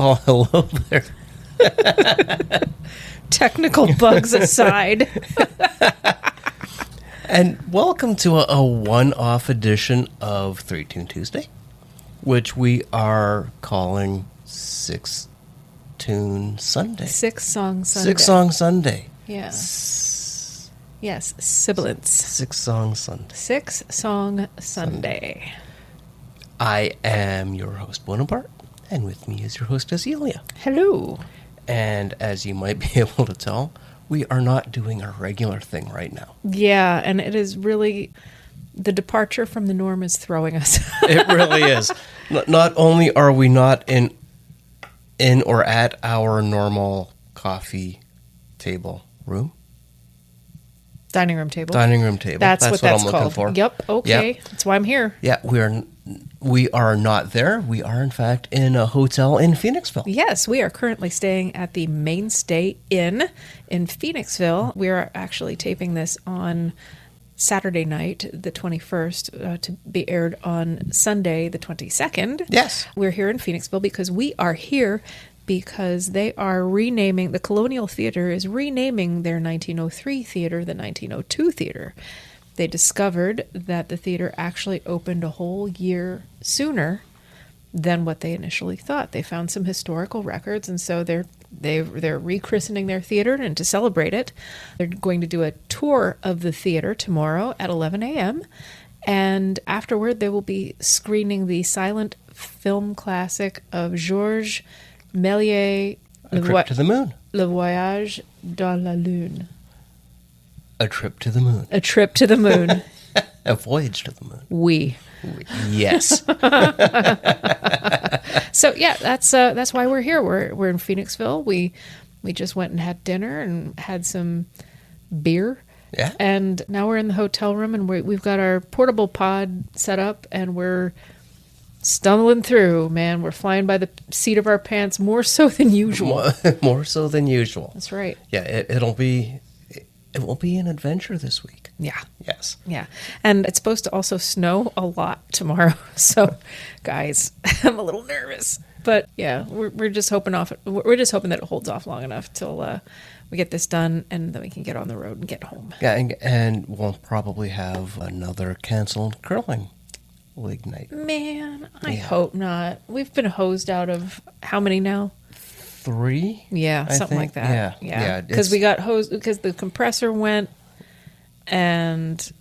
Well, hello there. Technical bugs aside. And welcome to a one-off edition of 3 Tune Tuesday, which we are calling 6 Tune Sunday. 6 Song Sunday. 6 Song Sunday. Yeah. Yes, sibilance. 6 Song Sunday. 6 Song Sunday. I am your host, Boneapart, and with me is your hostess, Yulia. Hello. And as you might be able to tell, we are not doing our regular thing right now. Yeah, and it is really, the departure from the norm is throwing us. It really is. Not only are we not in or at our normal coffee table room. Dining room table. That's what I'm looking called. for. Yep, okay. Yep. That's why I'm here. Yeah, we are not there. We are, in fact, in a hotel in Phoenixville. Yes, we are currently staying at the Mainstay Inn in Phoenixville. We are actually taping this on Saturday night, the 21st, to be aired on Sunday, the 22nd. Yes. We're here in Phoenixville because we are here because they are renaming, the Colonial Theatre is renaming their 1903 theater the 1902 theater. They discovered that the theater actually opened a whole year sooner than what they initially thought. They found some historical records, and so they're rechristening their theater, and to celebrate it, they're going to do a tour of the theater tomorrow at 11 a.m., and afterward they will be screening the silent film classic of Georges Méliès, A Trip to the Moon. Le Voyage dans la Lune. A Trip to the Moon. A Trip to the Moon. A Voyage to the Moon. Oui. Yes. So yeah, that's why we're here. We're in Phoenixville. We just went and had dinner and had some beer. Yeah. And now we're in the hotel room, and we've got our portable pod set up, and we're stumbling through, man. We're flying by the seat of our pants more so than usual. More so than usual. That's right. Yeah, it will be an adventure this week. Yeah. Yes. Yeah. And it's supposed to also snow a lot tomorrow. So, guys, I'm a little nervous. But yeah, we're just hoping that it holds off long enough till we get this done, and then we can get on the road and get home. Yeah, and we'll probably have another canceled curling league night. Man, I hope not. We've been hosed out of how many now? 3? Yeah, I something think. like that. Yeah. Because we got hosed because the compressor went, and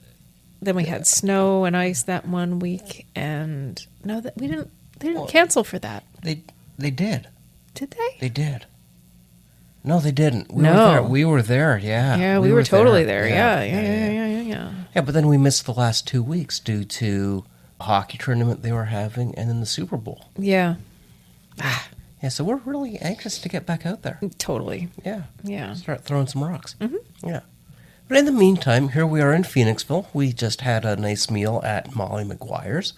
then we had snow and ice that one week, and no, that they didn't cancel for that. They did. Did they? They did. No, they didn't. We were there. Yeah. Yeah, we were totally there. Yeah. Yeah, but then we missed the last 2 weeks due to a hockey tournament they were having, and then the Super Bowl. Yeah. Yeah, so we're really anxious to get back out there. Totally. Yeah. Yeah. Start throwing some rocks. Mm-hmm. Yeah. But in the meantime, here we are in Phoenixville. We just had a nice meal at Molly McGuire's.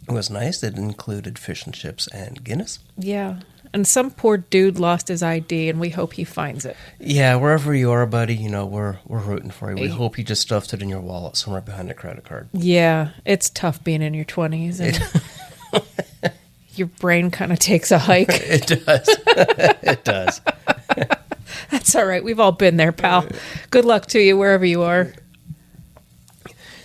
It was nice. It included fish and chips and Guinness. Yeah. And some poor dude lost his ID, and we hope he finds it. Yeah, wherever you are, buddy, we're rooting for you. We hope you just stuffed it in your wallet somewhere behind a credit card. Yeah, it's tough being in your 20s. And your brain kind of takes a hike. It does. It does. That's all right. We've all been there, pal. Good luck to you wherever you are.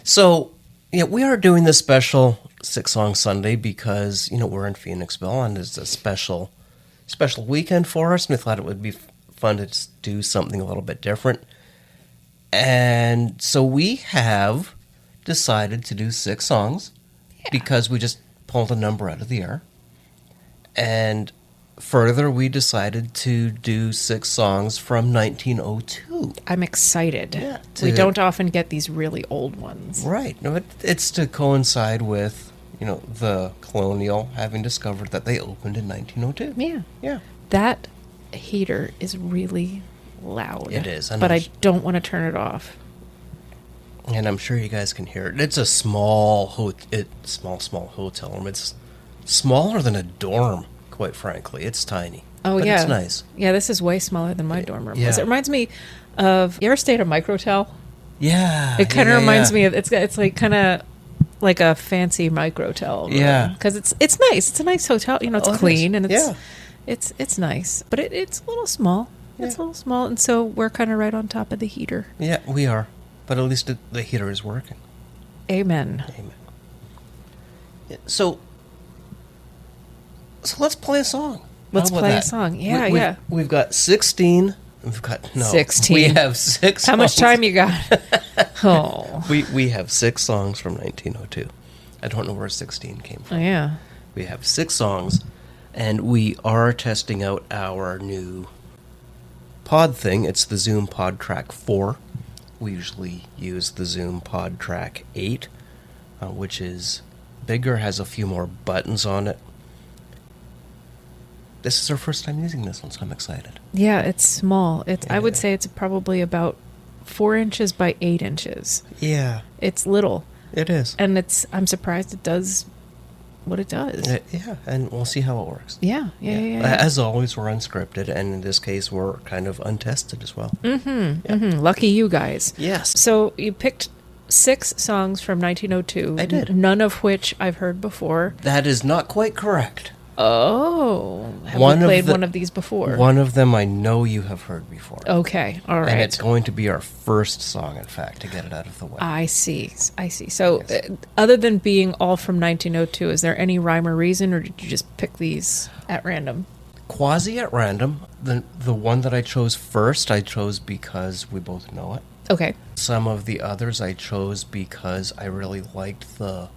So, yeah, we are doing this special 6 Song Sunday because, we're in Phoenixville, and it's a special weekend for us, and we thought it would be fun to do something a little bit different. And so we have decided to do 6 songs because we just pulled a number out of the air. And further, we decided to do 6 songs from 1902. I'm excited. Yeah, we don't often get these really old ones. Right. No, it's to coincide with, the Colonial having discovered that they opened in 1902. Yeah. Yeah. That heater is really loud. It is. But I don't want to turn it off. And I'm sure you guys can hear it. It's a small hotel room. It's smaller than a dorm, quite frankly. It's tiny. Oh, but yeah. It's nice. Yeah, this is way smaller than my dorm room. Yeah. It reminds me of, you ever stayed at a microtel? Yeah. It kind of reminds me of, it's like kind of like a fancy microtel room. Yeah. Because it's nice. It's a nice hotel. You know, it's clean and it's nice. But it's a little small. Yeah. It's a little small, and so we're kind of right on top of the heater. Yeah, we are. But at least the heater is working. Amen. Amen. Yeah, so let's play a song. Let's How about play a that? song. Yeah, We've got 16. 16. We have 6 How much songs. time you got? Oh. We have 6 songs from 1902. I don't know where 16 came from. Oh, yeah. We have 6 songs, and we are testing out our new pod thing. It's the Zoom Pod Track 4. We usually use the Zoom Pod Track 8, which is bigger, has a few more buttons on it. This is our first time using this one, so I'm excited. Yeah, it's small. I would say it's probably about 4 inches by 8 inches. Yeah. It's little. It is. And I'm surprised it does what it does. Yeah, and we'll see how it works. Yeah. As always, we're unscripted, and in this case, we're kind of untested as well. Lucky you guys. Yes. So you picked 6 songs from 1902. I did. None of which I've heard before. That is not quite correct. Oh. Have we played one of these before? One of them I know you have heard before. Okay, all right. And it's going to be our first song, in fact, to get it out of the way. I see. So, other than being all from 1902, is there any rhyme or reason, or did you just pick these at random? Quasi at random. The one that I chose first, I chose because we both know it. Okay. Some of the others I chose because I really liked the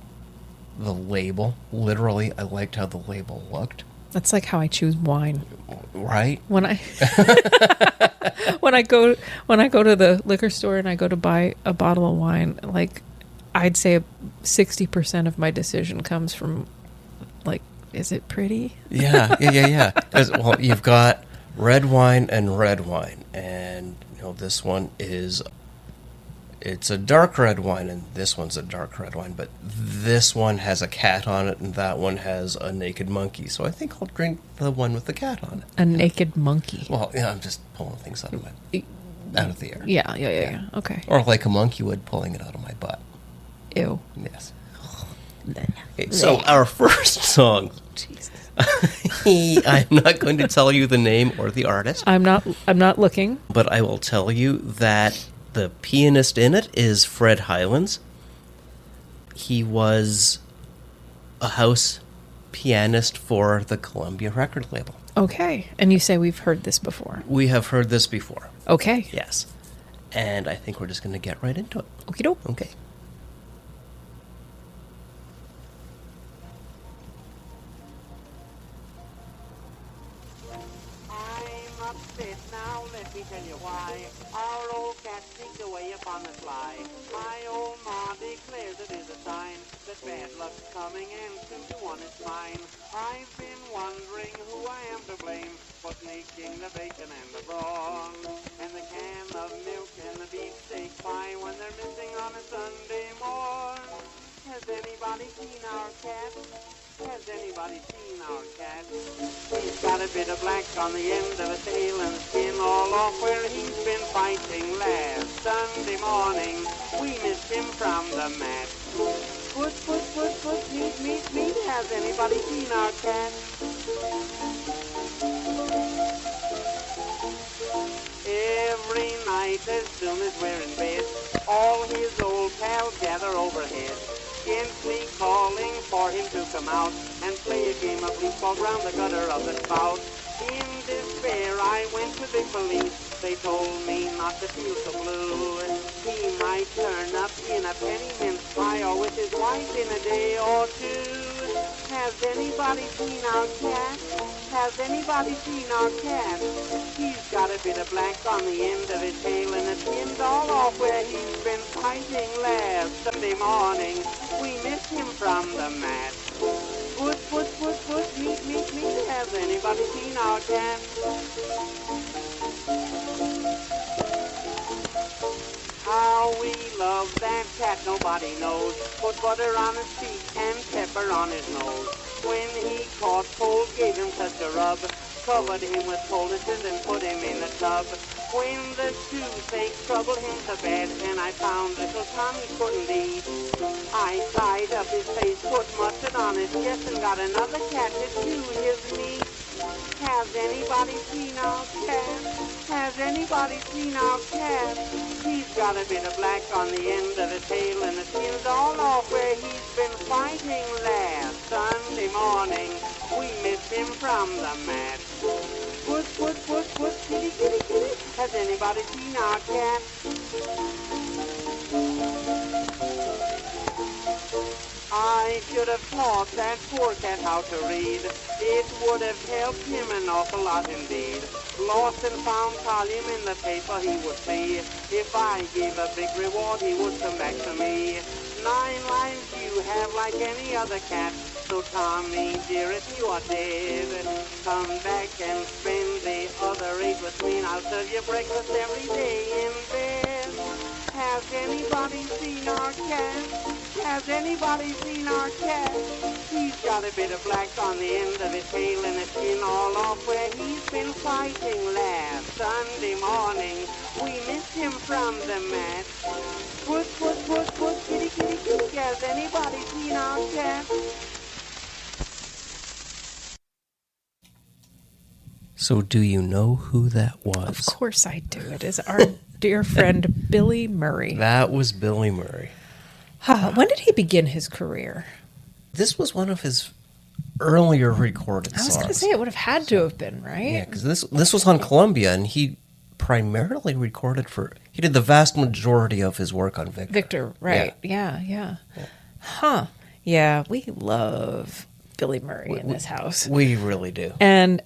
label. Literally, I liked how the label looked. That's like how I choose wine. Right? When I when I go to the liquor store and I go to buy a bottle of wine, like I'd say 60% of my decision comes from like, is it pretty? Yeah. 'Cause, well, you've got red wine, and this one it's a dark red wine, and this one's a dark red wine, but this one has a cat on it, and that one has a naked monkey. So I think I'll drink the one with the cat on it. A naked monkey. Well, yeah, I'm just pulling things out of the air. Yeah. Okay. Or like a monkey would, pulling it out of my butt. Ew. Yes. Okay, so our first song. Jesus. I'm not going to tell you the name or the artist. I'm not looking. But I will tell you that the pianist in it is Fred Highlands. He was a house pianist for the Columbia record label. Okay. And you say we've heard this before. We have heard this before. Okay. Yes. And I think we're just going to get right into it. Okie doke. Okay. I'm upset now, let me tell you why. Our old cat sneaked away upon the sly. My old ma declares it is a sign that bad luck's coming and soon to one is mine. I've been wondering who I am to blame for sneaking the bacon and the brawn and the can of milk and the beefsteak pie when they're missing on a Sunday morn. Has anybody seen our cat? Has anybody seen our cat? He's got a bit of black on the end of his tail and the skin all off where he's been fighting last Sunday morning. We missed him from the mat. Put, meet. Has anybody seen our cat? Every night as soon as we're in bed, all his old pals gather overhead, gently calling for him to come out and play a game of leap ball round the gutter of the spout. In despair, I went to the police. They told me not to feel so blue. He might turn up in a penny mince pie or with his wife in a day or two. Has anybody seen our cat? Has anybody seen our cat? He's got a bit of black on the end of his tail and it's skinned all off where he's been fighting last Sunday morning. We missed him from the mat. Put, meet. Has anybody seen our cat? How we love that cat, nobody knows. Put butter on his feet and pepper on his nose. When he caught cold, gave him such a rub, covered him with poultices and put him in a tub. When the toothache troubled him so bad, and I found little Tommy couldn't eat, I tied up his face, put mustard on his chest, and got another cat to chew his meat. Has anybody seen our cat? Has anybody seen our cat? He's got a bit of black on the end of the tail, and the skin's all off where he's been fighting last Sunday morning. We missed him from the mat. Puss, puss, puss, puss, kitty, kitty, kitty. Has anybody seen our cat? I should have taught that poor cat how to read. It would have helped him an awful lot indeed. Lost and found column in the paper he would see. If I gave a big reward, he would come back to me. 9 lives you have like any other cat. So Tommy, dear, if you are dead, come back and spend the other 8 with me, and I'll serve you breakfast every day in bed. Has anybody seen our cat? Has anybody seen our cat? He's got a bit of black on the end of his tail, and the skin all off where he's been fighting last Sunday morning. We missed him from the mat. Puss, puss, puss, puss, kitty, kitty, kitty. Has anybody seen our cat? So do you know who that was? Of course I do. It is our dear friend Billy Murray. That was Billy Murray. When did he begin his career? This was one of his earlier recorded songs. I was going to say it would have had to have been, right? Yeah, because this was on Columbia, and he primarily recorded he did the vast majority of his work on Victor. Victor, right. Yeah. Huh. Yeah, we love Billy Murray in this house. We really do. And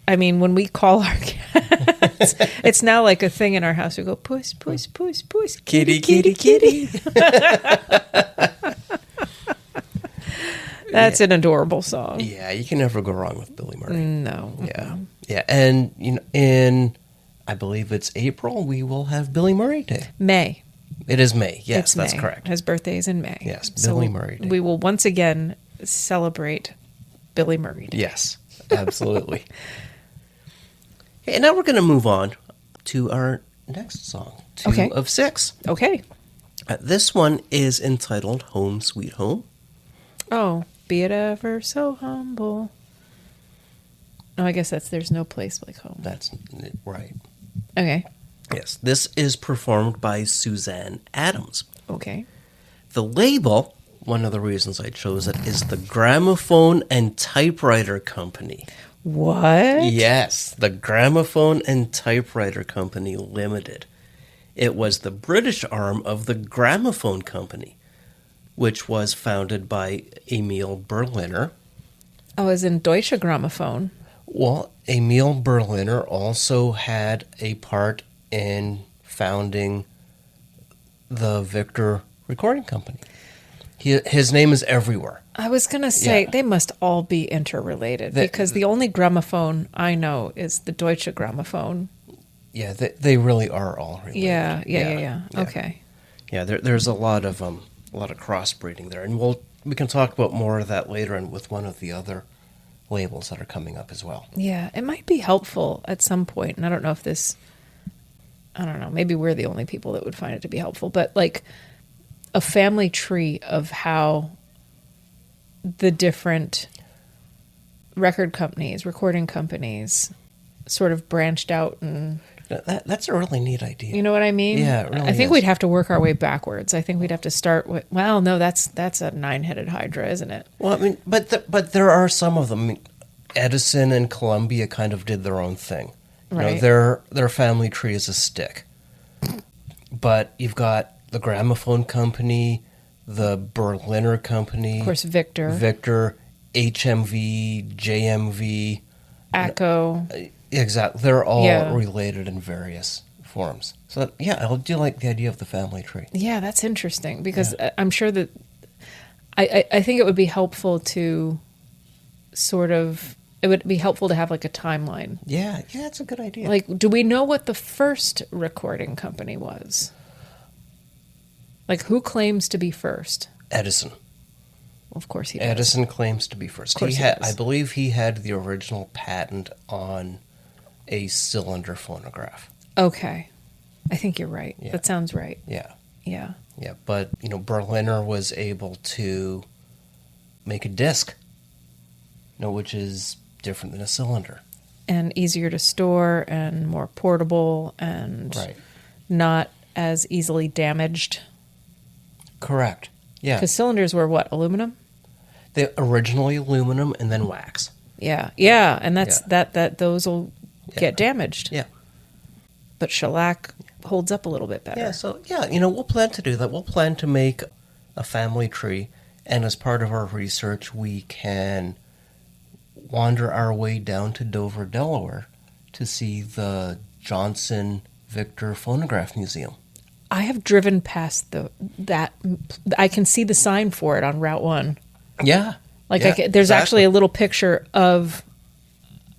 I mean, when we call our cats, it's now like a thing in our house. We go, puss, puss, puss, puss, kitty, kitty, kitty. That's an adorable song. Yeah, you can never go wrong with Billy Murray. No. Yeah, and in I believe it's April, we will have Billy Murray Day. May. It is May. Yes, it's that's May. correct. His birthday is in May. Yes, Billy Murray Day. We will once again celebrate Billy Murray Day. Yes, absolutely. And now we're going to move on to our next song, 2 of 6. Okay. This one is entitled Home Sweet Home. Oh, be it ever so humble. Oh, I guess there's no place like home. That's right. Okay. Yes, this is performed by Suzanne Adams. Okay. The label, one of the reasons I chose it, is the Gramophone and Typewriter Company. What? Yes, the Gramophone and Typewriter Company Limited. It was the British arm of the Gramophone Company, which was founded by Emil Berliner. Oh, as in Deutsche Grammophon. Well, Emil Berliner also had a part in founding the Victor Recording Company. His name is everywhere. I was going to say, they must all be interrelated, because the only gramophone I know is the Deutsche Grammophon. Yeah, they really are all related. Yeah. Okay. Yeah, there's a lot of crossbreeding there, and we can talk about more of that later and with one of the other labels that are coming up as well. Yeah, it might be helpful at some point, and I don't know, maybe we're the only people that would find it to be helpful, but like a family tree of how the different recording companies sort of branched out. And that's a really neat idea. You know what I mean? Yeah, it really I think is. we'd have to work our way backwards. I think we'd have to start with, well, no, that's a 9-headed hydra, isn't it? Well, I mean, but there are some of them. Edison and Columbia kind of did their own thing. Right. Their family tree is a stick. But you've got the Gramophone Company, the Berliner Company, Of course, Victor, HMV, JMV, ACO. Exactly. They're all related in various forms. So, I do like the idea of the family tree. Yeah, that's interesting, because I'm sure that I think it would be helpful to it would be helpful to have like a timeline. Yeah, it's a good idea. Like, do we know what the first recording company was? Like, who claims to be first? Edison. Of course he does. Edison claims to be first. Of course he I does. believe he had the original patent on a cylinder phonograph. Okay. I think you're right. Yeah. That sounds right. Yeah. Yeah. Yeah, but, Berliner was able to make a disc, which is different than a cylinder. And easier to store and more portable and Right. not as easily damaged. Correct. Yeah. Because cylinders were what? Aluminum? They're originally aluminum and then wax. Yeah. Yeah. And that's Yeah. that those will get damaged. Yeah. But shellac holds up a little bit better. Yeah, so, we'll plan to do that. We'll plan to make a family tree, and as part of our research, we can wander our way down to Dover, Delaware, to see the Johnson Victor Phonograph Museum. I have driven past that. I can see the sign for it on Route 1. Yeah. Like yeah, there's exactly. actually a little picture of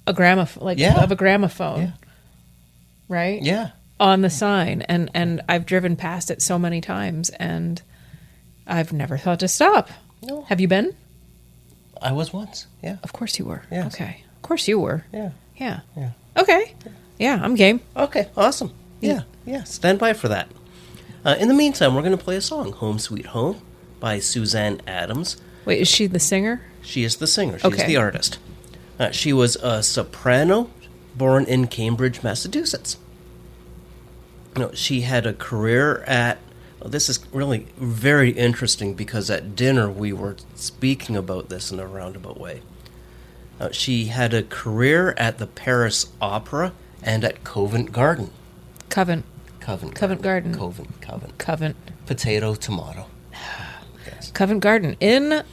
a gramophone, of a gramophone, Yeah. right? Yeah. On the sign, and I've driven past it so many times, and I've never thought to stop. No. Have you been? I was once, yeah. Of course you were. Yes. Okay. Of course you were. Yeah. Yeah. Yeah. Okay. Yeah, I'm game. Okay, awesome. Yeah, stand by for that. In the meantime, we're going to play a song, Home Sweet Home, by Suzanne Adams. Wait, is she the singer? She is the singer. She's Okay. the artist. She was a soprano born in Cambridge, Massachusetts. She had a career at... this is really very interesting because at dinner we were speaking about this in a roundabout way. She had a career at the Paris Opera and at Covent Garden. Covent Covent Garden. Covent. Potato, tomato. Yes. Covent Garden in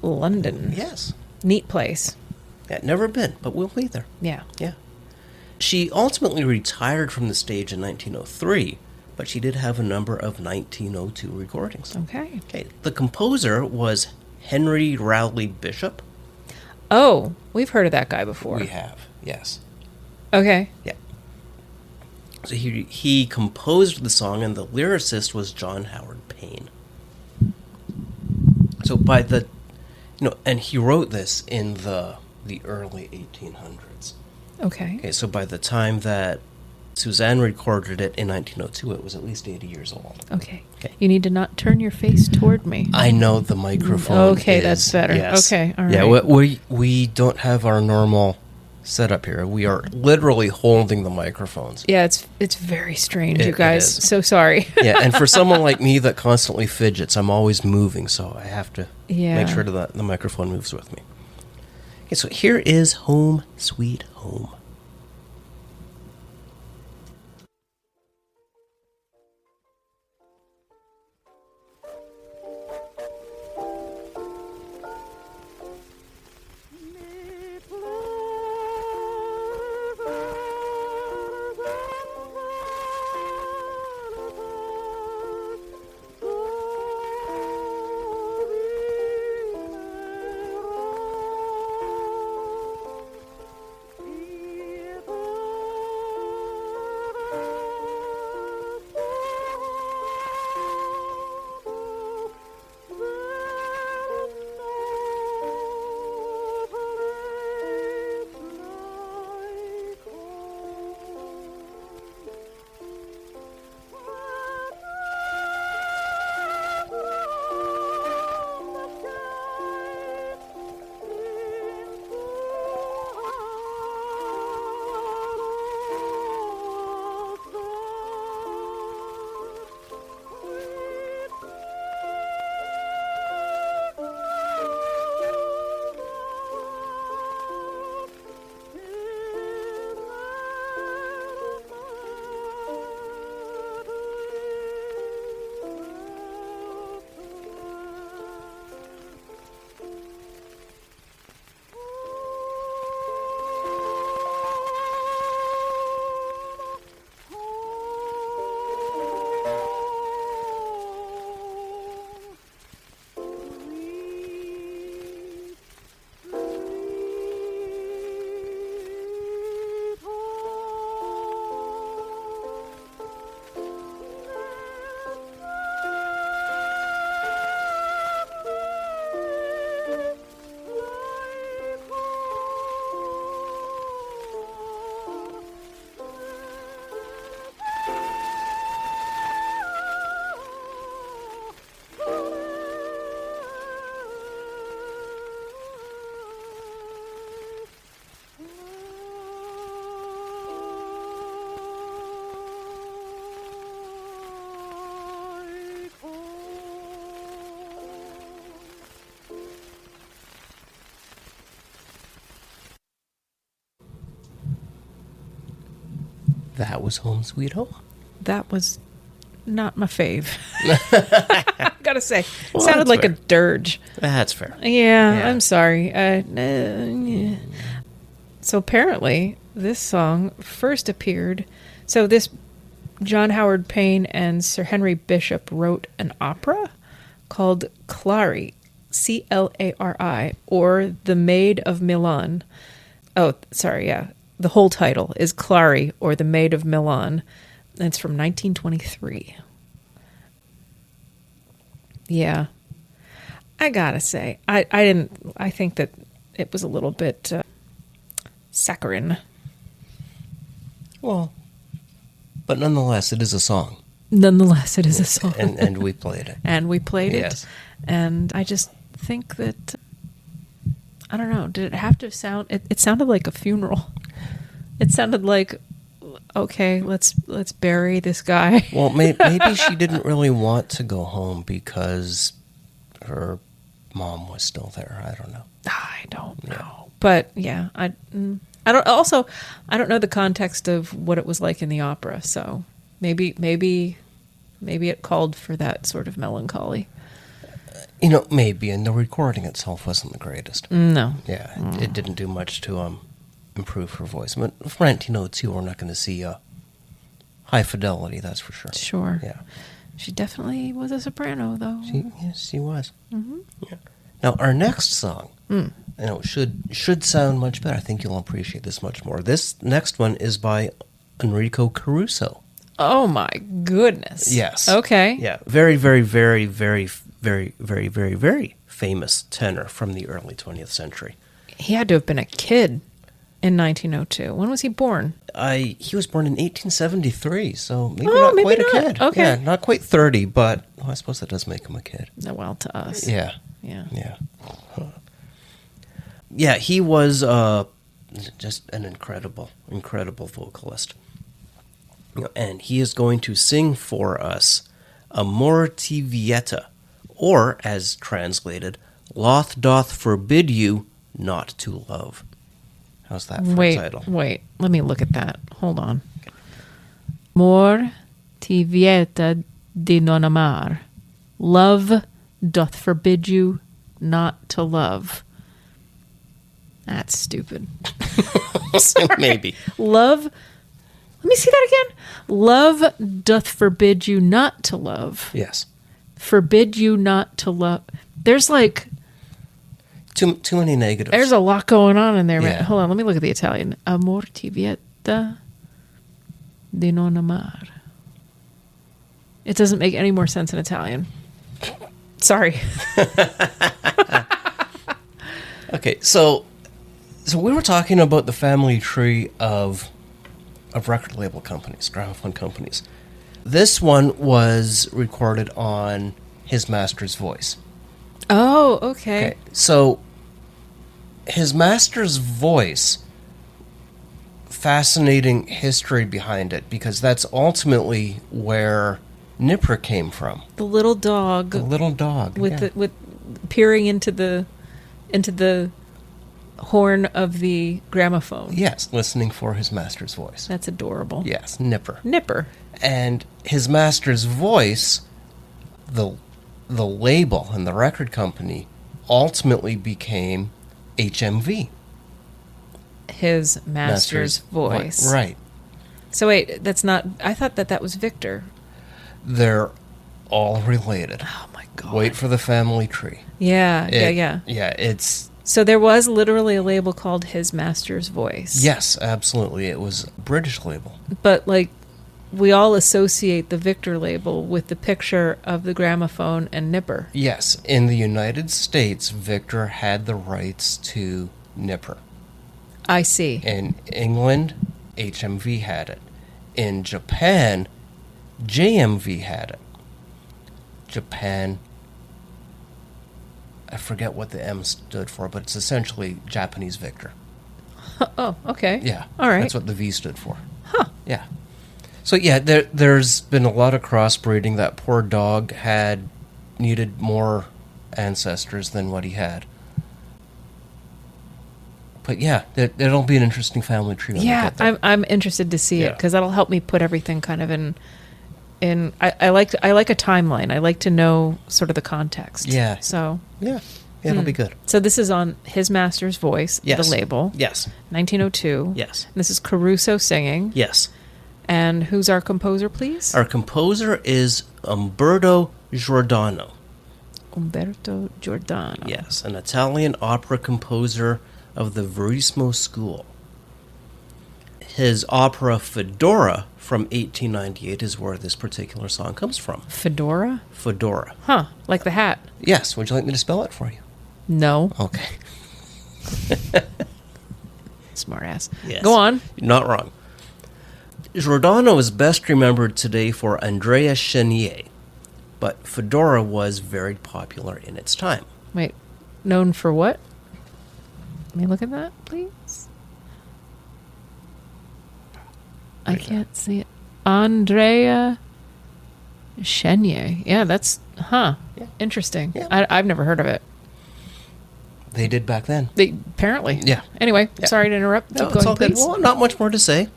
London. Yes. Neat place. Yeah, never been, but we'll be there. Yeah. Yeah. She ultimately retired from the stage in 1903, but she did have a number of 1902 recordings. Okay. Okay. The composer was Henry Rowley Bishop. Oh, we've heard of that guy before. We have, yes. Okay. Yeah. So he composed the song, and the lyricist was John Howard Payne. So by the, and he wrote this in the early 1800s. Okay. Okay, so by the time that Suzanne recorded it in 1902, it was at least 80 years old. Okay. Okay. You need to not turn your face toward me. I know the microphone. Okay, that's better. Yes. Okay, all right. Yeah, we don't have our normal setup here. We are literally holding the microphones. Yeah, it's very strange, you It guys. is. So sorry. Yeah, and for someone like me that constantly fidgets, I'm always moving, so I have to Yeah. make sure that the microphone moves with me. Okay, so here is Home Sweet Home. That was Home Sweet Home. That was not my fave. Gotta say, Well, sounded that's like fair. a dirge. That's fair. Yeah, I'm sorry. Yeah. So apparently, this song first appeared. So this John Howard Payne and Sir Henry Bishop wrote an opera called Clary, Clari, or The Maid of Milan. Oh, sorry, yeah. The whole title is Clary, or The Maid of Milan. And it's from 1923. Yeah. I gotta say, I think that it was a little bit saccharine. Well, but nonetheless, it is a song. Nonetheless, it is a song. And we played it. And we played Yes. it. And I just think that, I don't know, did it have to sound, it sounded like a funeral. It sounded like, okay, let's bury this guy. Well, maybe she didn't really want to go home because her mom was still there. I don't know. I don't know. But yeah, I don't know the context of what it was like in the opera, so maybe it called for that sort of melancholy. Maybe, and the recording itself wasn't the greatest. No. Yeah, it didn't do much to improve her voice. But Brent, too, we're not going to see high fidelity, that's for sure. Sure. Yeah. She definitely was a soprano, though. Yes, she was. Mm-hmm. Yeah. Now, our next song, should sound much better. I think you'll appreciate this much more. This next one is by Enrico Caruso. Oh my goodness. Yes. Okay. Yeah. Very, very, very, very, very, very, very, very famous tenor from the early 20th century. He had to have been a kid in 1902. When was he born? He was born in 1873, so maybe Oh, not maybe quite not. a kid. Okay. Yeah, not quite 30, but I suppose that does make him a kid. Well, to us. Yeah. Yeah. Yeah. Yeah, he was just an incredible vocalist. And he is going to sing for us Amor ti vieta, or, as translated, Loth doth forbid you not to love. How's that for a title? Wait. Let me look at that. Hold on. Amor ti vieta di non amar. Love doth forbid you not to love. That's stupid. Maybe. Love. Let me see that again. Love doth forbid you not to love. Yes. Forbid you not to love. There's like... Too many negatives. There's a lot going on in there. Yeah. Hold on, let me look at the Italian. Amor ti vieta di non amar. It doesn't make any more sense in Italian. Sorry. Okay, so we were talking about the family tree of record label companies, gramophone companies. This one was recorded on his master's voice. Oh, okay. So his master's voice, fascinating history behind it, because that's ultimately where Nipper came from. The little dog. The little dog. with peering into the horn of the gramophone. Yes, listening for his master's voice. That's adorable. Yes, Nipper. Nipper. And his master's voice, the label and the record company, ultimately became HMV. His master's voice. Right. So wait, that's not... I thought that was Victor. They're all related. Oh my God. Wait for the family tree. Yeah. Yeah, it's... So there was literally a label called His Master's Voice. Yes, absolutely. It was a British label. But like, we all associate the Victor label with the picture of the gramophone and Nipper. Yes, in the United States, Victor had the rights to Nipper. I see. In England, HMV had it. In Japan, JMV had it. Japan, I forget what the M stood for, but it's essentially Japanese Victor. Oh, okay. Yeah. All right. That's what the V stood for. Huh. Yeah. So, yeah, there's been a lot of crossbreeding. That poor dog needed more ancestors than what he had. But yeah, it'll be an interesting family tree. When we Yeah, get there. I'm interested to see it Yeah. because that'll help me put everything kind of in. I like a timeline. I like to know sort of the context. Yeah. So Yeah, it'll be good. so this is on His Master's Voice, Yes. the label, Yes. 1902. Yes. And this is Caruso singing. Yes. And who's our composer, please? Our composer is Umberto Giordano. Umberto Giordano. Yes, an Italian opera composer of the Verismo school. His opera Fedora from 1898 is where this particular song comes from. Fedora? Fedora. Huh. Like the hat. Yes, would you like me to spell it for you? No. Okay. Smart ass. Yes. Go on. Not wrong. Giordano is best remembered today for Andrea Chenier, but Fedora was very popular in its time. Wait. Known for what? Let me look at that, please. I can't see it. Andrea Chenier. Yeah, that's... Huh. Yeah. Interesting. Yeah. I've never heard of it. They did back then. Apparently. Yeah. Anyway, Yeah. sorry to interrupt. No, Keep it's going, all good. please. Well, not much more to say.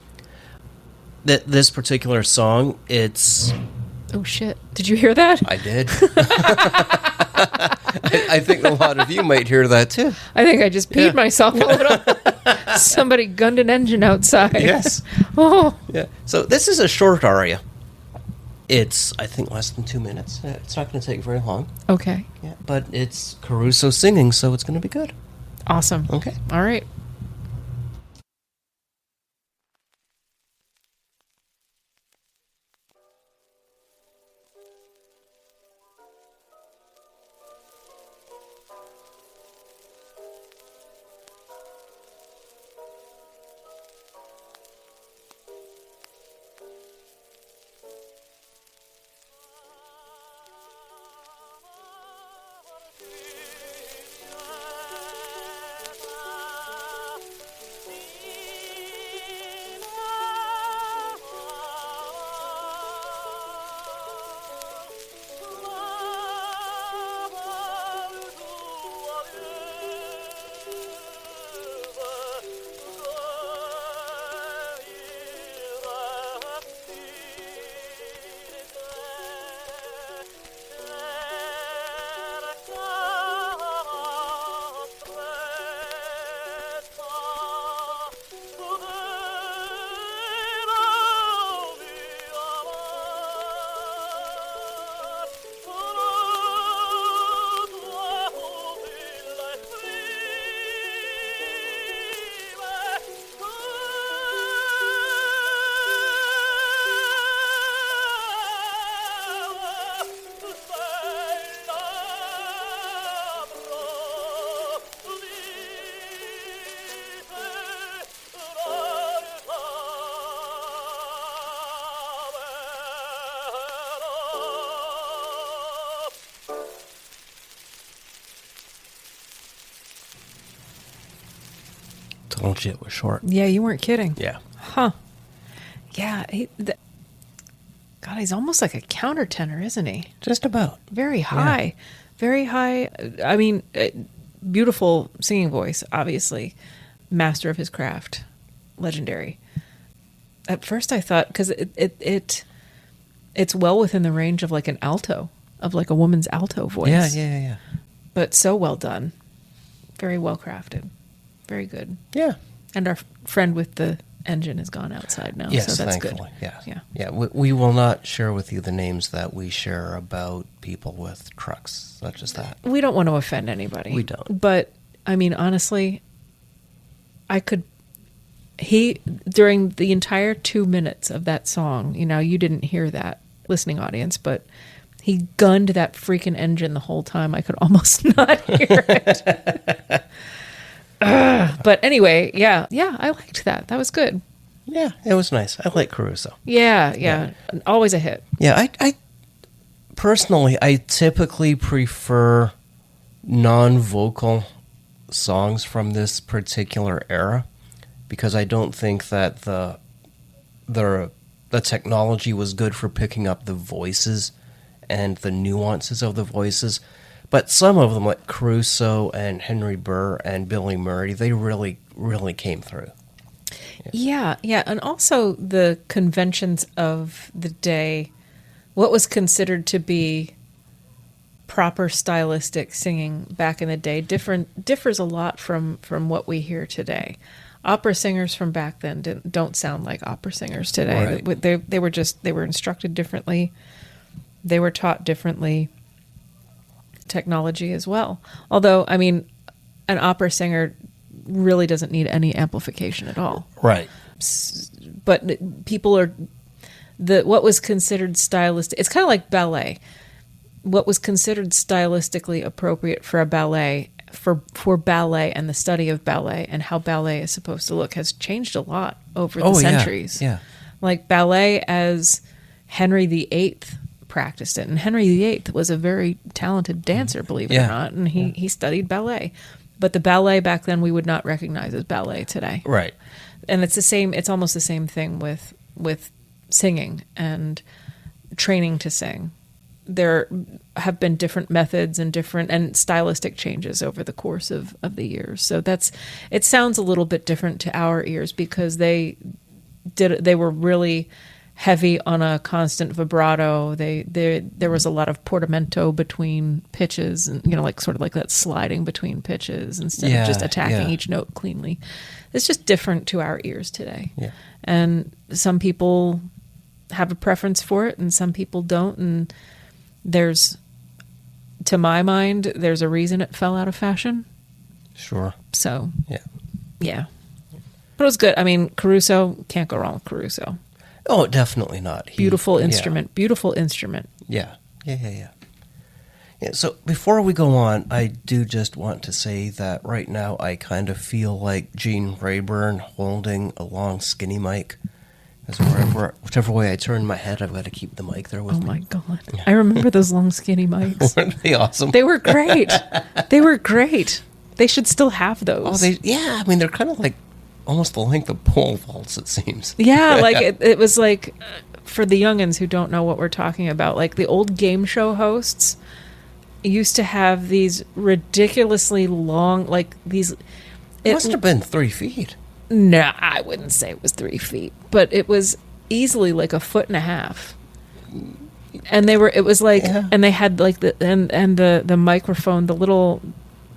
This particular song, it's... Oh, shit. Did you hear that? I did. I think a lot of you might hear that too. I think I just peed Yeah. myself a little. Somebody gunned an engine outside. Yes. Oh. Yeah. So this is a short aria. It's, I think, less than 2 minutes. It's not going to take very long. Okay. Yeah. But it's Caruso singing, so it's going to be good. Awesome. Okay. All right. Told you it was short. Yeah, you weren't kidding. Yeah. Huh. Yeah. God, he's almost like a countertenor, isn't he? Just about. Very high. Very high. I mean, beautiful singing voice, obviously. Master of his craft. Legendary. At first I thought, because it's well within the range of like an alto, of like a woman's alto voice. Yeah. But so well done. Very well crafted. Very good. Yeah. And our friend with the engine has gone outside now, Yes, so that's thankfully. good. Yeah. We will not share with you the names that we share about people with trucks, such as that. We don't want to offend anybody. We don't. But, I mean, honestly, during the entire 2 minutes of that song, you didn't hear that, listening audience, but he gunned that freaking engine the whole time. I could almost not hear it. But anyway, yeah, I liked that. That was good. Yeah, it was nice. I like Caruso. Yeah. Always a hit. Yeah, I personally, I typically prefer non-vocal songs from this particular era because I don't think that the technology was good for picking up the voices and the nuances of the voices. But some of them, like Caruso and Henry Burr and Billy Murray, they really really came through. Yeah, and also the conventions of the day, what was considered to be proper stylistic singing back in the day differs a lot from what we hear today. Opera singers from back then don't sound like opera singers today. Right. They were instructed differently. They were taught differently. Technology as well. Although, I mean, an opera singer really doesn't need any amplification at all. Right. But people are what was considered stylistic. It's kind of like ballet. What was considered stylistically appropriate for a ballet, for ballet and the study of ballet and how ballet is supposed to look has changed a lot over the centuries. Yeah. Like ballet as Henry VIII practiced it. And Henry VIII was a very talented dancer, believe it or not. And he studied ballet. But the ballet back then we would not recognize as ballet today. Right. And it's almost the same thing with singing and training to sing. There have been different methods and stylistic changes over the course of the years. So it sounds a little bit different to our ears because they were really heavy on a constant vibrato. There was a lot of portamento between pitches, and like sort of like that sliding between pitches instead of just attacking each note cleanly. It's just different to our ears today. Yeah. And some people have a preference for it and some people don't, and to my mind, there's a reason it fell out of fashion. Sure. So, yeah. But it was good. I mean, Caruso, can't go wrong with Caruso. Oh, definitely not. Beautiful instrument. Yeah. So before we go on, I do just want to say that right now I kind of feel like Gene Rayburn holding a long skinny mic. Because whichever way I turn my head, I've got to keep the mic there with me. Oh my God. Yeah. I remember those long skinny mics. Weren't they awesome? They were great. They should still have those. Oh, I mean, they're kind of like almost the length of pole vaults, it seems. Yeah, like it was like, for the youngins who don't know what we're talking about, like the old game show hosts used to have these ridiculously long, like these... It must have been 3 feet. No, I wouldn't say it was 3 feet, but it was easily like 1.5 feet. And it was like, and they had like the microphone, the little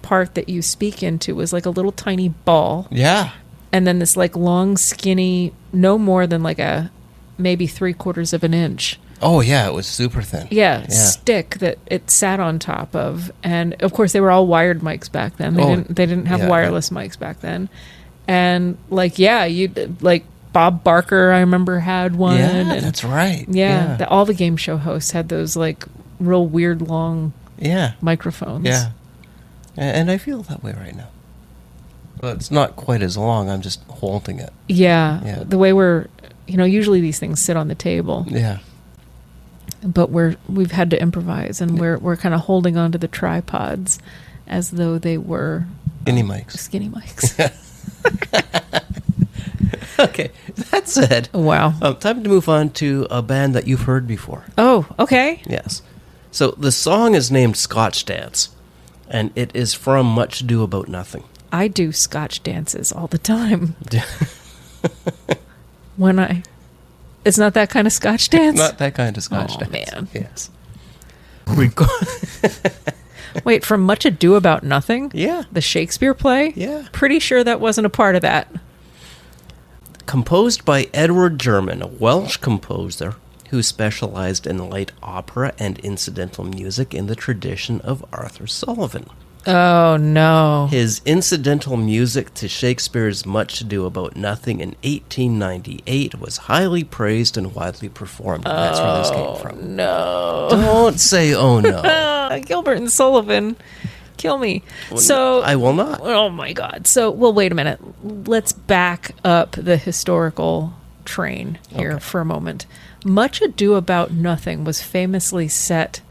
part that you speak into was like a little tiny ball. Yeah. And then this like long, skinny, no more than like maybe 3/4 of an inch. Oh yeah, it was super thin. Yeah, stick that it sat on top of, and of course they were all wired mics back then. They didn't have wireless mics back then. And like Bob Barker, I remember had one. Yeah, that's right. Yeah. All the game show hosts had those like real weird long microphones. Yeah, and I feel that way right now. But it's not quite as long. I'm just holding it. Yeah. The way we're, usually these things sit on the table. Yeah. But we've had to improvise, and we're kind of holding onto the tripods as though they were skinny mics. Skinny mics. Okay, that said, wow. Time to move on to a band that you've heard before. Oh, okay. Yes. So the song is named Scotch Dance, and it is from Much Ado About Nothing. I do Scotch dances all the time. It's not that kind of Scotch dance? Not that kind of Scotch dance. Man. Yes. Wait, from Much Ado About Nothing? Yeah. The Shakespeare play? Yeah. Pretty sure that wasn't a part of that. Composed by Edward German, a Welsh composer who specialized in light opera and incidental music in the tradition of Arthur Sullivan. Oh, no. His incidental music to Shakespeare's Much Ado About Nothing in 1898 was highly praised and widely performed. And that's where this came from. No. Don't say, oh, no. Gilbert and Sullivan. Kill me. Well, so I will not. Oh, my God. So, well, wait a minute. Let's back up the historical train here for a moment. Much Ado About Nothing was famously set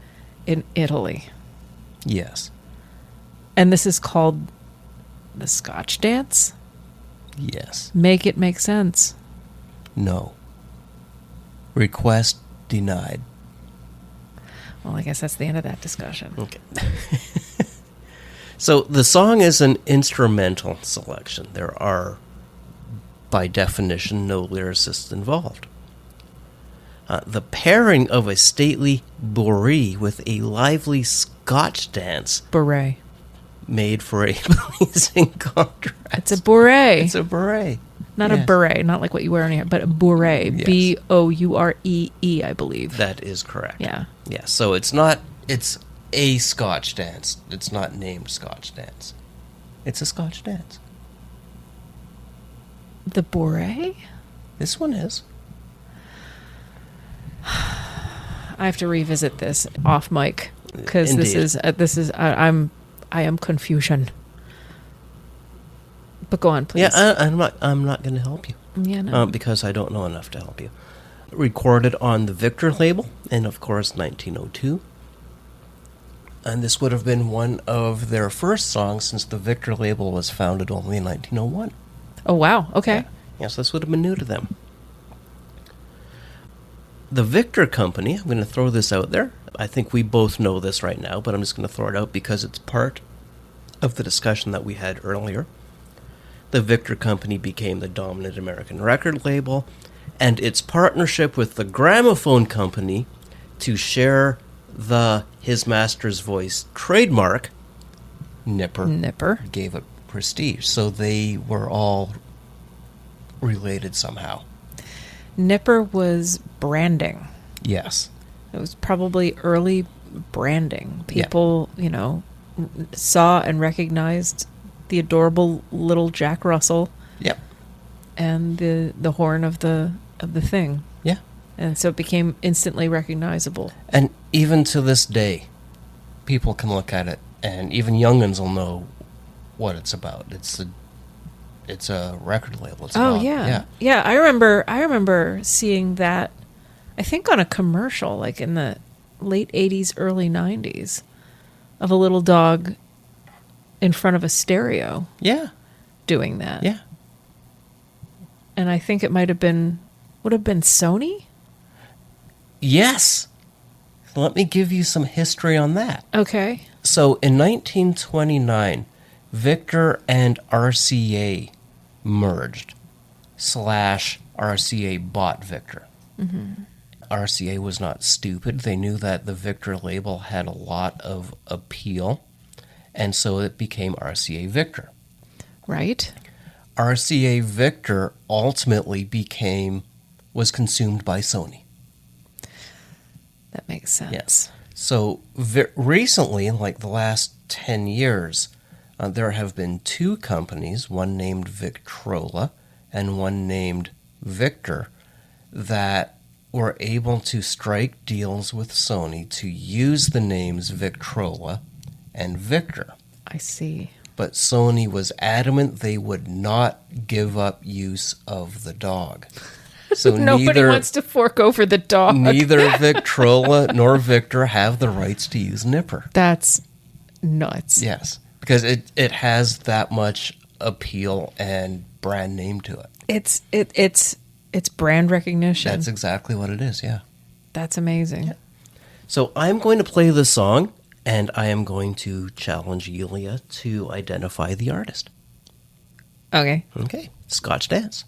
in Italy. Yes. And this is called the Scotch Dance? Yes. Make it make sense. No. Request denied. Well, I guess that's the end of that discussion. Okay. So the song is an instrumental selection. There are, by definition, no lyricists involved. The pairing of a stately bourrée with a lively Scotch dance Beret. made for a pleasing contrast. It's a beret. It's a beret. Not a Yes. beret, not like what you wear on your head, but a beret. Yes. Bouree, I believe. That is correct. Yeah. Yeah, so it's not, it's a Scotch dance. It's not named Scotch dance. It's a Scotch dance. The beret? This one is. I have to revisit this off mic because I am confusion. But go on, please. Yeah, I'm not going to help you. Yeah, no. Because I don't know enough to help you. Recorded on the Victor label in, of course, 1902. And this would have been one of their first songs since the Victor label was founded only in 1901. Oh, wow. Okay. Yeah. Yes, this would have been new to them. The Victor Company, I'm going to throw this out there. I think we both know this right now, but I'm just going to throw it out because it's part of the discussion that we had earlier. The Victor Company became the dominant American record label, and its partnership with the Gramophone Company to share the His Master's Voice trademark, Nipper, gave it prestige. So they were all related somehow. Nipper was branding. Yes. It was probably early branding. People, saw and recognized the adorable little Jack Russell. Yep. And the horn of the thing. Yeah. And so it became instantly recognizable. And even to this day, people can look at it, and even young'uns will know what it's about. It's a record label. It's about, yeah. I remember seeing that. I think on a commercial, like in the late '80s, early '90s, of a little dog in front of a stereo. Yeah. Doing that. Yeah. And I think it would have been Sony? Yes. Let me give you some history on that. Okay. So in 1929, Victor and RCA merged / RCA bought Victor. Mm-hmm. RCA was not stupid. They knew that the Victor label had a lot of appeal, and so it became RCA Victor. Right. RCA Victor ultimately was consumed by Sony. That makes sense. Yes. So recently, like the last 10 years, there have been two companies, one named Victrola and one named Victor, that were able to strike deals with Sony to use the names Victrola and Victor. I see. But Sony was adamant they would not give up use of the dog. So Nobody wants to fork over the dog. Neither Victrola nor Victor have the rights to use Nipper. That's nuts. Yes, because it has that much appeal and brand name to it. It's brand recognition. That's exactly what it is, yeah. That's amazing. Yeah. So I'm going to play the song, and I am going to challenge Yulia to identify the artist. Okay. Okay, Scotch Dance.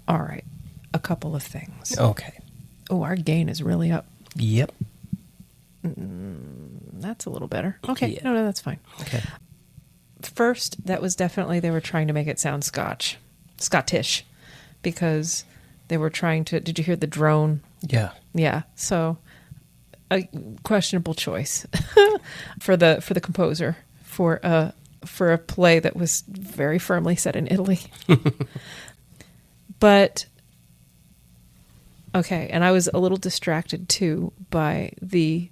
All right. A couple of things. Okay. Oh, our gain is really up. Yep. That's a little better. Okay. Yeah. No, that's fine. Okay. First, that was definitely they were trying to make it sound Scottish, because they were trying to. Did you hear the drone? Yeah. Yeah. So, a questionable choice for the composer for a play that was very firmly set in Italy. But okay, and I was a little distracted too by the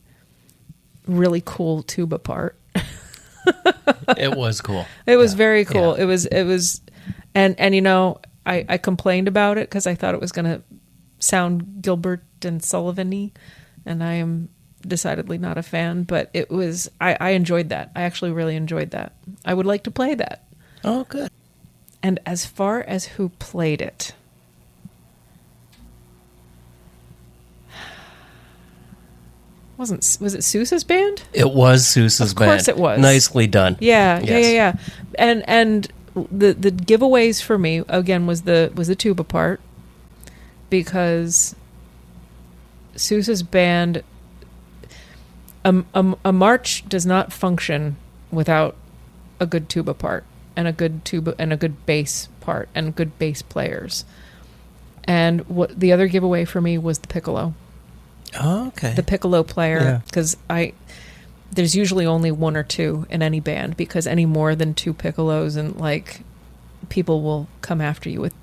really cool tuba part. It was cool. It was very cool. Yeah. It was, and you know, I complained about it because I thought it was going to sound Gilbert and Sullivan-y, and I am decidedly not a fan. But it was. I enjoyed that. I actually really enjoyed that. I would like to play that. Oh, good. And as far as who played it, was it Sousa's band? It was Sousa's band. Of course it was. Nicely done. Yeah, Yes. yeah. And the giveaways for me again was the tuba part, because Sousa's band, a march does not function without a good tuba part and a good tuba and a good bass part and good bass players. And what the other giveaway for me was the piccolo. Oh, okay. The piccolo Yeah. player, because there's usually only one or two in any band, because any more than two piccolos and like people will come after you with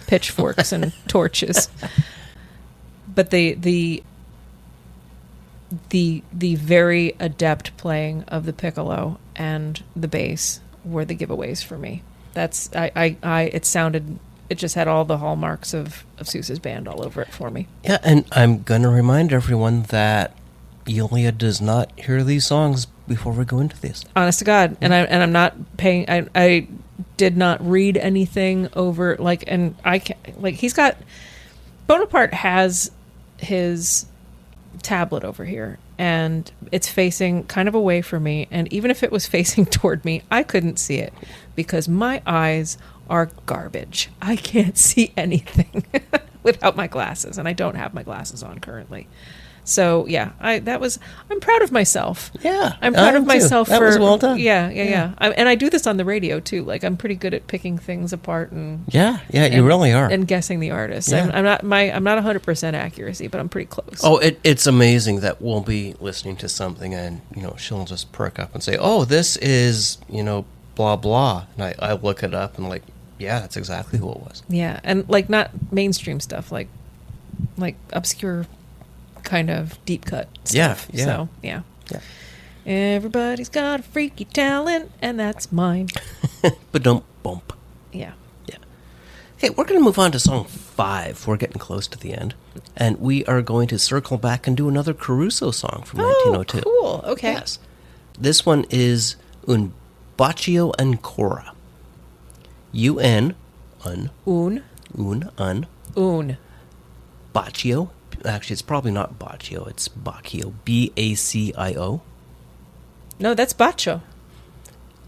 pitchforks and torches. But the very adept playing of the piccolo and the bass were the giveaways for me. That's it just had all the hallmarks of Sousa's band all over it for me. Yeah, and I'm going to remind everyone that Yulia does not hear these songs before we go into this. Honest to God. And I'm not paying, I did not read anything over, like, and I can't, like, he's got, Boneapart has his tablet over here, and it's facing kind of away from me, and even if it was facing toward me, I couldn't see it, because my eyes are garbage. I can't see anything without my glasses, and I don't have my glasses on currently. So yeah, I'm proud of myself. Yeah, I'm proud I of am too. myself. That was well done. Yeah. And I do this on the radio too. Like, I'm pretty good at picking things apart and you really are. and guessing the artist. Yeah. I'm not 100% accuracy, but I'm pretty close. Oh, it's amazing that we'll be listening to something and, she'll just perk up and say, oh, this is, blah, blah. And I look it up and like, yeah, that's exactly who it was. Yeah, and like not mainstream stuff, like obscure kind of deep cut stuff. Yeah. So, yeah. Everybody's got a freaky talent, and that's mine. But don't bump. Yeah. Okay, we're going to move on to song 5. We're getting close to the end. And we are going to circle back and do another Caruso song from 1902. Cool. Okay. Yes. This one is Un Bacio Ancora. Un. Bacio. Actually, it's probably not Bacio. It's Baccio. Bacio. No, that's Baccio.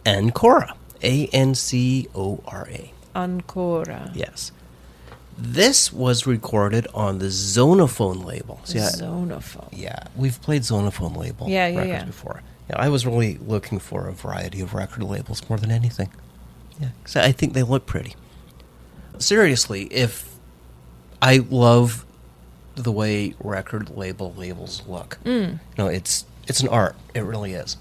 Ancora. Ancora. Ancora. Yes. This was recorded on the Zonophone label. So, Zonophone. Yeah, we've played Zonophone label records before. Yeah, I was really looking for a variety of record labels more than anything. Yeah, because I think they look pretty. Seriously, if I love the way record labels look. It's an art. It really is.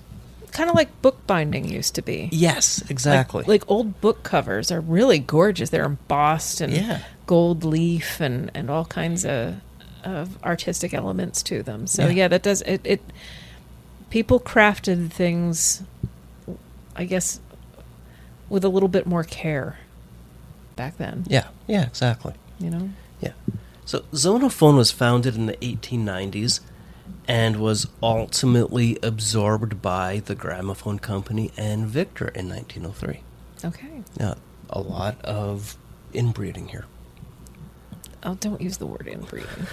Kind of like bookbinding used to be. Yes, exactly. Like old book covers are really gorgeous. They're embossed and gold leaf and all kinds of artistic elements to them. So that does it. People crafted things, I guess, with a little bit more care back then. Yeah, exactly. Yeah. So Zonophone was founded in the 1890s and was ultimately absorbed by the Gramophone Company and Victor in 1903. Okay. Now, a lot of inbreeding here. Oh, don't use the word inbreeding.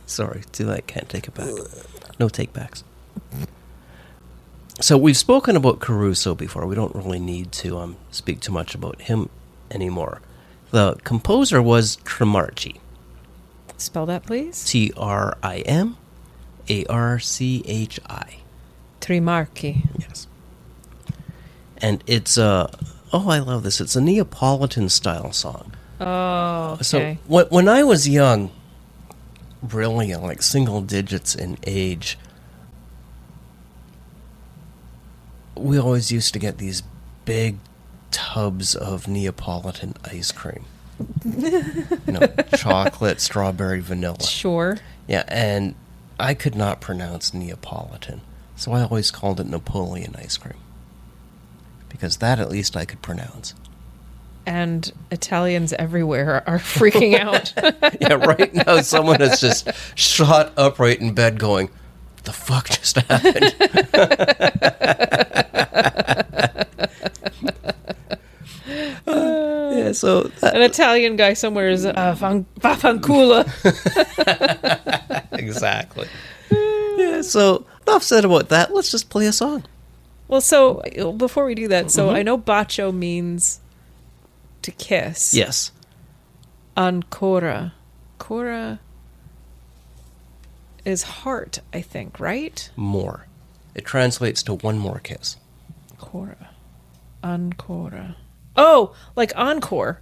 Sorry, too late. Can't take it back. No take-backs. So we've spoken about Caruso before. We don't really need to speak too much about him anymore. The composer was Trimarchi. Spell that, please. Trimarchi. Trimarchi. Yes. And it's I love this. It's a Neapolitan style song. Oh, okay. So when I was young, really young, like single digits in age, we always used to get these big tubs of Neapolitan ice cream. Chocolate, strawberry, vanilla. Sure. Yeah, and I could not pronounce Neapolitan, so I always called it Napoleon ice cream. Because that at least I could pronounce. And Italians everywhere are freaking out. Yeah, right now someone has just shot upright in bed going, "What the fuck just happened?" Yeah, so An Italian guy somewhere is Vafancula. Exactly. Yeah, so enough said about that. Let's just play a song. Well, so before we do that, so I know bacio means to kiss. Yes. Ancora. Cora is heart, I think, right? More. It translates to one more kiss. Cora. Ancora. Oh, like encore.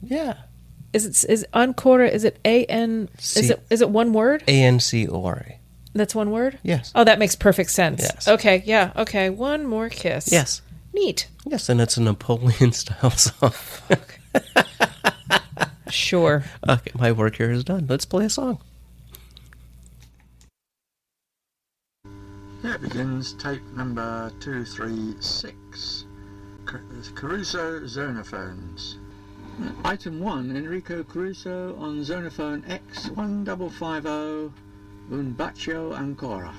Yeah. Is ancora, is it A-N, is it one word? A-N-C-O-R-A. That's one word? Yes. Oh, that makes perfect sense. Yes. Okay, yeah, okay. One more kiss. Yes. Neat. Yes, and it's a Napoleon-style song. Sure. Okay, my work here is done. Let's play a song. Here begins tape number 236. Caruso Zonophones. Item 1, Enrico Caruso on Zonophone X1550, Un bacio ancora.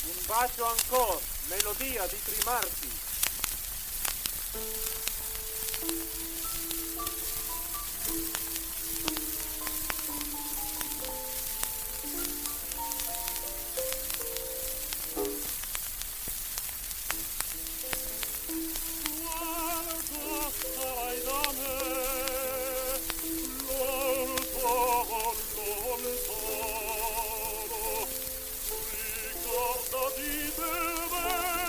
Un bacio ancora, melodia di Trimarchi. Ricordati del verde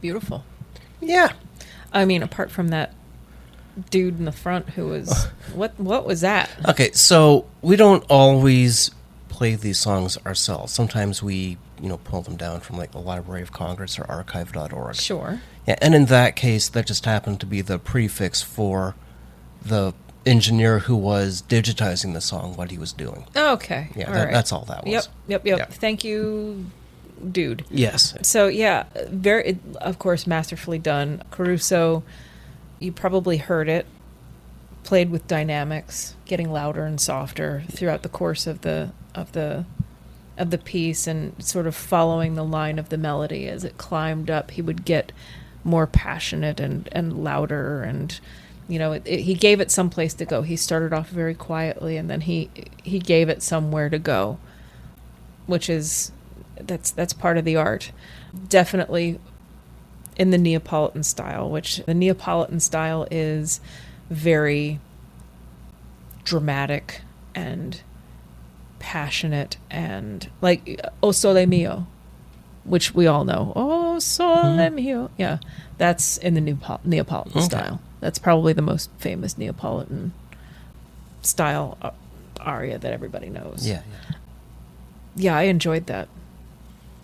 Beautiful. Yeah. I mean, apart from that dude in the front who was what was that? Okay, so we don't always play these songs ourselves. Sometimes we, pull them down from like the Library of Congress or archive.org. Sure. Yeah, and in that case, that just happened to be the prefix for the engineer who was digitizing the song, what he was doing. Okay. Yeah, all right. that's all that was. Yep. Yeah. Thank you, dude. Yes. So yeah, of course, masterfully done. Caruso, you probably heard it, played with dynamics, getting louder and softer throughout the course of the piece, and sort of following the line of the melody as it climbed up. He would get more passionate and louder, and he gave it some place to go. He started off very quietly, and then he gave it somewhere to go, which is that's part of the art. Definitely in the Neapolitan style, which the Neapolitan style is very dramatic and passionate, and like O Sole Mio, which we all know. O Sole Mio. Yeah, that's in the Neapolitan style. That's probably the most famous Neapolitan style aria that everybody knows. Yeah, I enjoyed that.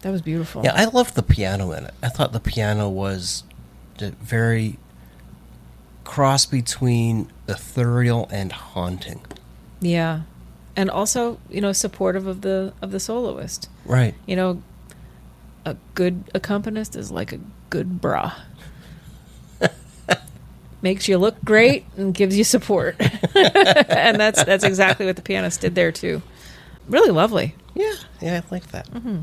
That was beautiful. Yeah, I loved the piano in it. I thought the piano was very cross between ethereal and haunting. Yeah, and also supportive of the soloist. Right. A good accompanist is like a good bra. Makes you look great and gives you support. And that's exactly what the pianist did there too. Really lovely. Yeah, I like that. Yeah.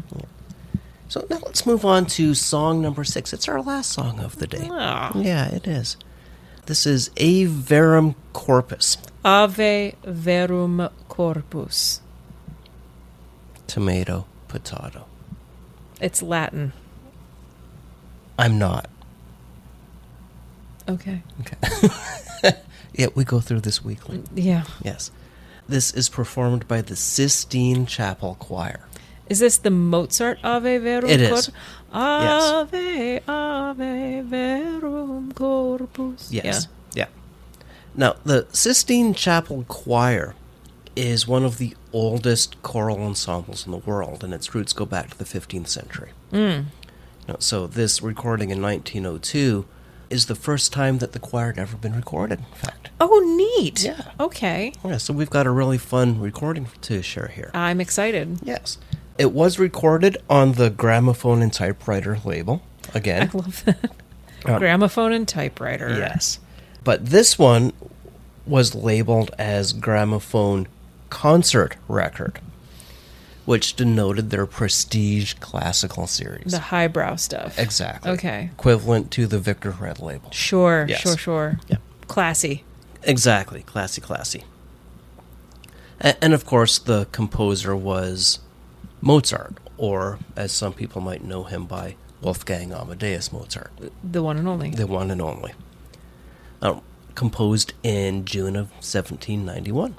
So now let's move on to song number 6. It's our last song of the day. Oh. Yeah, it is. This is Ave Verum Corpus. Ave Verum Corpus. Tomato, potato. It's Latin. I'm not. Okay. Yeah, we go through this weekly. Yeah. Yes. This is performed by the Sistine Chapel Choir. Is this the Mozart Ave Verum It Corpus? is. Ave, Ave Verum Corpus. Yes. Yeah. Now, the Sistine Chapel Choir is one of the oldest choral ensembles in the world, and its roots go back to the 15th century. So this recording in 1902 is the first time that the choir had ever been recorded, in fact. Oh, neat. Yeah. Okay. Yeah, so we've got a really fun recording to share here. I'm excited. Yes. It was recorded on the gramophone and typewriter label, I again. love that. Gramophone and typewriter. Yes. But this one was labeled as gramophone concert record, which denoted their prestige classical series. The highbrow stuff. Exactly. Okay. Equivalent to the Victor Red label. Sure, Yes. sure. Yeah. Classy. Exactly. Classy. And of course, the composer was Mozart, or as some people might know him by, Wolfgang Amadeus Mozart. The one and only. The one and only. Composed in June of 1791.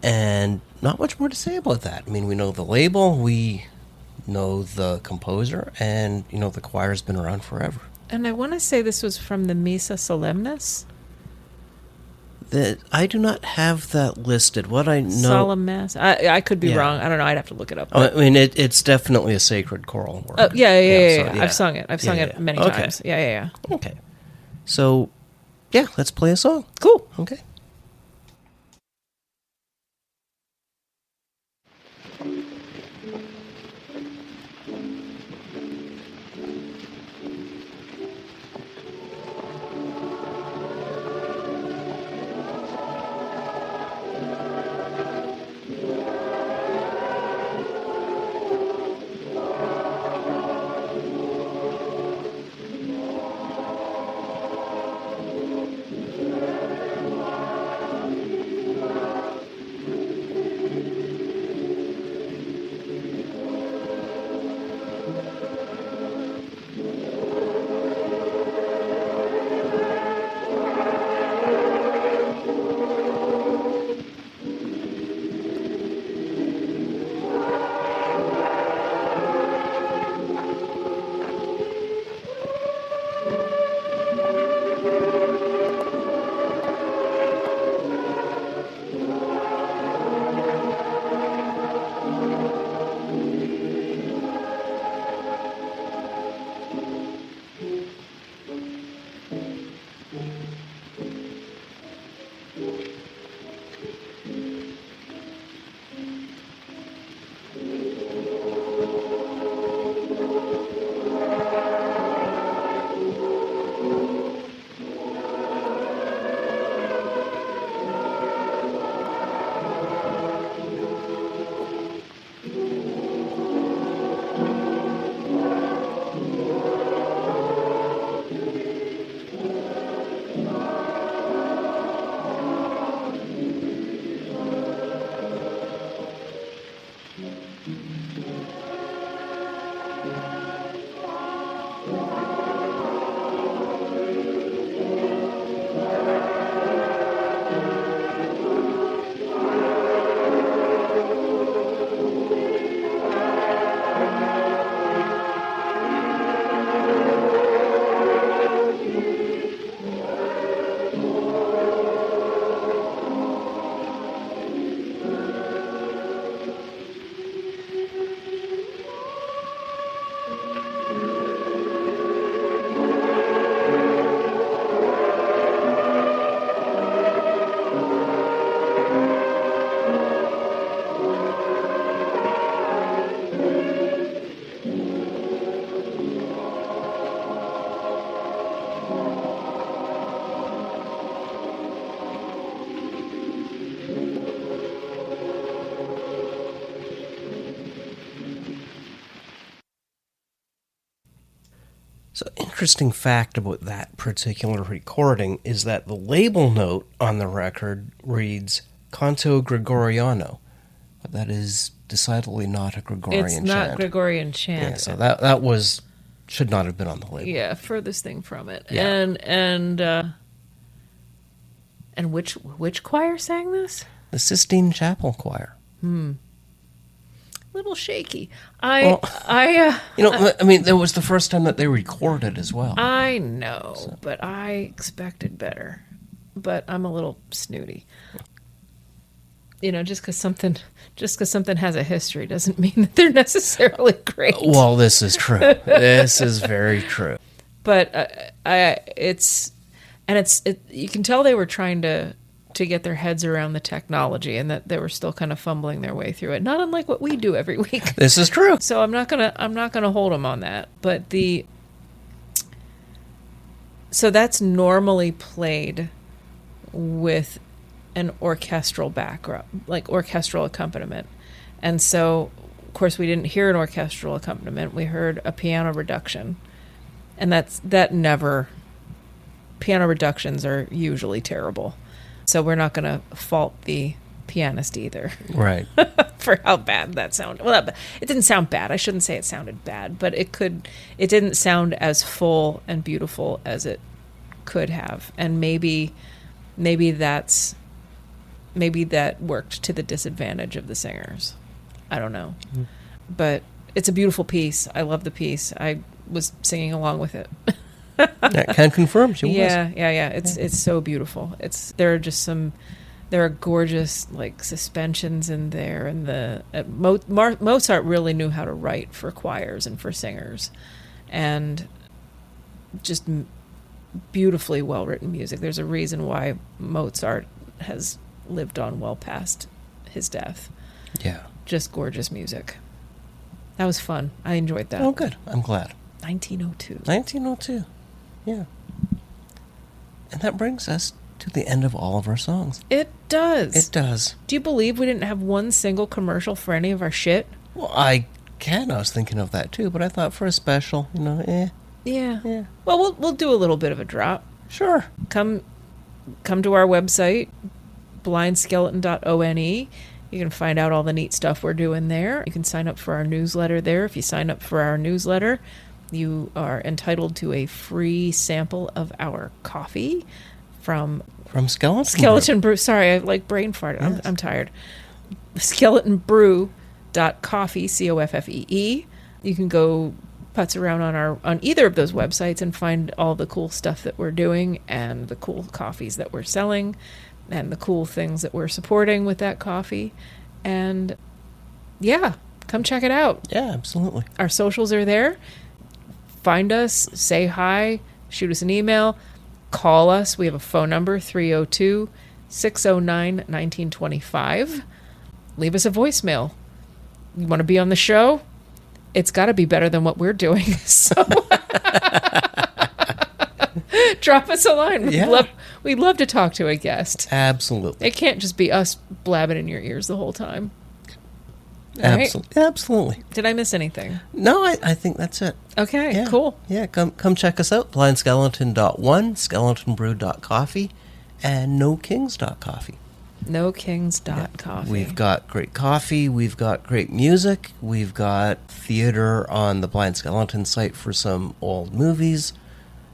And not much more to say about that. I mean, we know the label, we know the composer, and, the choir's been around forever. And I want to say this was from the Missa Solemnis. I do not have that listed. What I know... Solemn Mass. I could be Yeah. wrong. I don't know. I'd have to look it up. I mean, it's definitely a sacred choral work. Oh, yeah. So, I've sung it. I've sung it many Okay. times. Yeah. Okay. So, yeah, let's play a song. Cool. Okay. So, interesting fact about that particular recording is that the label note on the record reads Canto Gregoriano, but that is decidedly not a Gregorian It's chant. not Gregorian chant. Yeah, so that should not have been on the label. Yeah, furthest thing from it. Yeah. And which choir sang this? The Sistine Chapel Choir. Little shaky. You know, I mean, that was the first time that they recorded as well. I know, but I expected better. But I'm a little snooty. You know, just because something has a history doesn't mean that they're necessarily great. Well, this is true. This is very true. But you can tell they were trying to get their heads around the technology, and that they were still kind of fumbling their way through it. Not unlike what we do every week. This is true. So I'm not gonna hold them on that. But so that's normally played with an orchestral background, like orchestral accompaniment. And so, of course, we didn't hear an orchestral accompaniment. We heard a piano reduction, and piano reductions are usually terrible. So we're not going to fault the pianist either. Right. For how bad that sounded. Well, it didn't sound bad. I shouldn't say it sounded bad, but it didn't sound as full and beautiful as it could have. And maybe that worked to the disadvantage of the singers. I don't know. But it's a beautiful piece. I love the piece. I was singing along with it. That can confirm she was. Yeah. It's so beautiful. There are gorgeous like suspensions in there, and Mozart really knew how to write for choirs and for singers, and just beautifully well written music. There's a reason why Mozart has lived on well past his death. Yeah. Just gorgeous music. That was fun. I enjoyed that. Oh, good. I'm glad. 1902. 1902. Yeah. And that brings us to the end of all of our songs. It does. It does. Do you believe we didn't have one single commercial for any of our shit? Well, I was thinking of that too, but I thought for a special, Yeah. Yeah. Well, we'll do a little bit of a drop. Sure. Come to our website, blindskeleton.one. You can find out all the neat stuff we're doing there. You can sign up for our newsletter there. If you sign up for our newsletter, you are entitled to a free sample of our coffee from Skeleton Brew. Sorry, I like brain farted. Yes. I'm tired. skeletonbrew.coffee, COFFEE. You can go putz around on either of those websites and find all the cool stuff that we're doing, and the cool coffees that we're selling, and the cool things that we're supporting with that coffee. And yeah, come check it out. Yeah, absolutely. Our socials are there. Find us, say hi, shoot us an email, call us. We have a phone number, 302-609-1925. Leave us a voicemail. You want to be on the show? It's got to be better than what we're doing. So drop us a line. We'd love to talk to a guest. Absolutely. It can't just be us blabbing in your ears the whole time. Right? Absolutely. Did I miss anything? No, I think that's it. Okay, Yeah. cool. Yeah, come check us out. blindskeleton.one, skeletonbrew.coffee, and nokings.coffee. NoKings.coffee. We've got great coffee. We've got great music. We've got theater on the Blind Skeleton site for some old movies.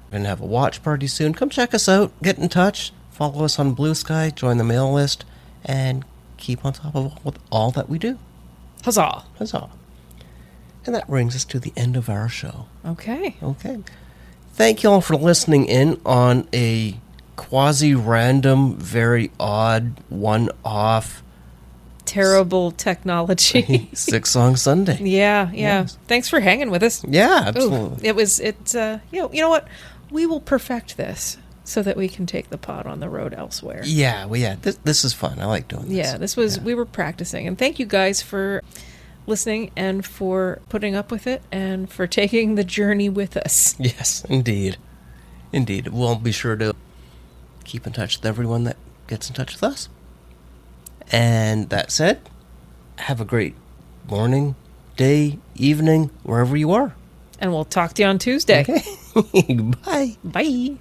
We're going to have a watch party soon. Come check us out. Get in touch. Follow us on Blue Sky. Join the mail list. And keep on top of all that we do. Huzzah. Huzzah. And that brings us to the end of our show. Okay. Thank you all for listening in on a quasi-random, very odd, one-off, Terrible technology. 6-song Sunday. Yeah. Yes. Thanks for hanging with us. Yeah, absolutely. You know what? We will perfect this so that we can take the pod on the road elsewhere. Yeah, this is fun. I like doing this. Yeah, we were practicing. And thank you guys for listening and for putting up with it and for taking the journey with us. Yes, indeed. We'll be sure to keep in touch with everyone that gets in touch with us. And that said, have a great morning, day, evening, wherever you are. And we'll talk to you on Tuesday. Okay. Bye. Bye.